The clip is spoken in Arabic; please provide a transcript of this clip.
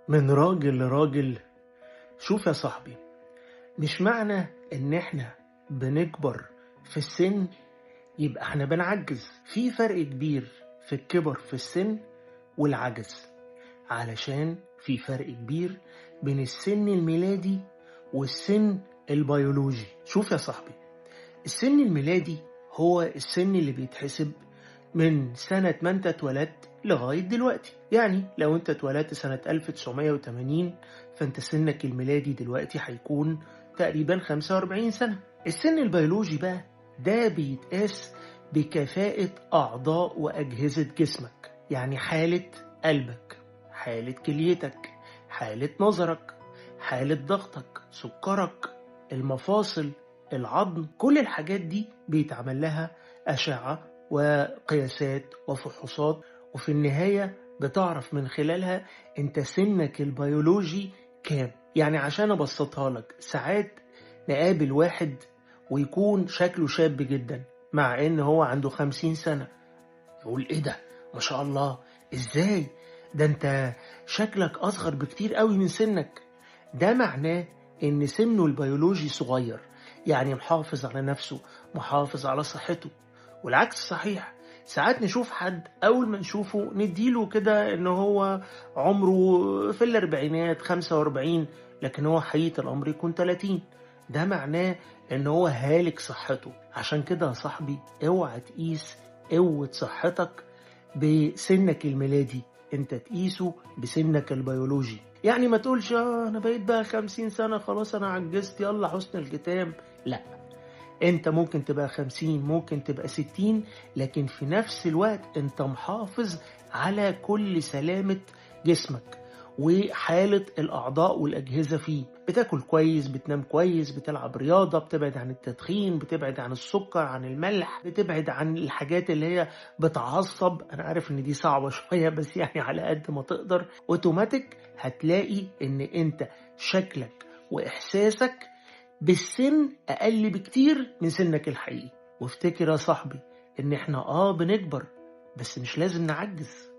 من راجل لراجل. شوف يا صاحبي، مش معنى ان احنا بنكبر في السن يبقى احنا بنعجز. في فرق كبير في الكبر في السن والعجز، علشان في فرق كبير بين السن الميلادي والسن البيولوجي. شوف يا صاحبي، السن الميلادي هو السن اللي بيتحسب من سنة ما انت اتولدت لغاية دلوقتي. يعني لو انت اتولدت سنة 1980 فانت سنك الميلادي دلوقتي هيكون تقريبا 45 سنة. السن البيولوجي بقى ده بيتقاس بكفاءة أعضاء وأجهزة جسمك، يعني حالة قلبك، حالة كليتك، حالة نظرك، حالة ضغطك، سكرك، المفاصل، العظم. كل الحاجات دي بيتعمل لها أشعة وقياسات وفحوصات، وفي النهاية بتعرف من خلالها انت سنك البيولوجي كام. يعني عشان ابسطها لك، ساعات نقابل واحد ويكون شكله شاب جدا مع ان هو عنده 50 سنة، يقول ايه ده، ما شاء الله، ازاي ده انت شكلك اصغر بكتير قوي من سنك. ده معناه ان سنه البيولوجي صغير، يعني محافظ على نفسه، محافظ على صحته. والعكس صحيح، ساعات نشوف حد اول ما نشوفه نديله كده ان هو عمره في الاربعينات 45، لكن هو حقيقة الامر يكون 30. ده معناه ان هو هالك صحته. عشان كده يا صاحبي، اوعى تقيس قوة صحتك بسنك الميلادي، انت تقيسه بسنك البيولوجي. يعني ما تقولش انا بقيت بقى 50 سنة خلاص انا عجزت يلا حسن الختام. لا، انت ممكن تبقى 50، ممكن تبقى 60، لكن في نفس الوقت انت محافظ على كل سلامة جسمك وحالة الأعضاء والأجهزة فيه. بتاكل كويس، بتنام كويس، بتلعب رياضة، بتبعد عن التدخين، بتبعد عن السكر، عن الملح، بتبعد عن الحاجات اللي هي بتعصب. أنا عارف إن دي صعبة شوية، بس يعني على قد ما تقدر أوتوماتيك هتلاقي إن أنت شكلك وإحساسك بالسن أقل بكتير من سنك الحقيقي. وافتكر يا صاحبي إن إحنا بنكبر، بس مش لازم نعجز.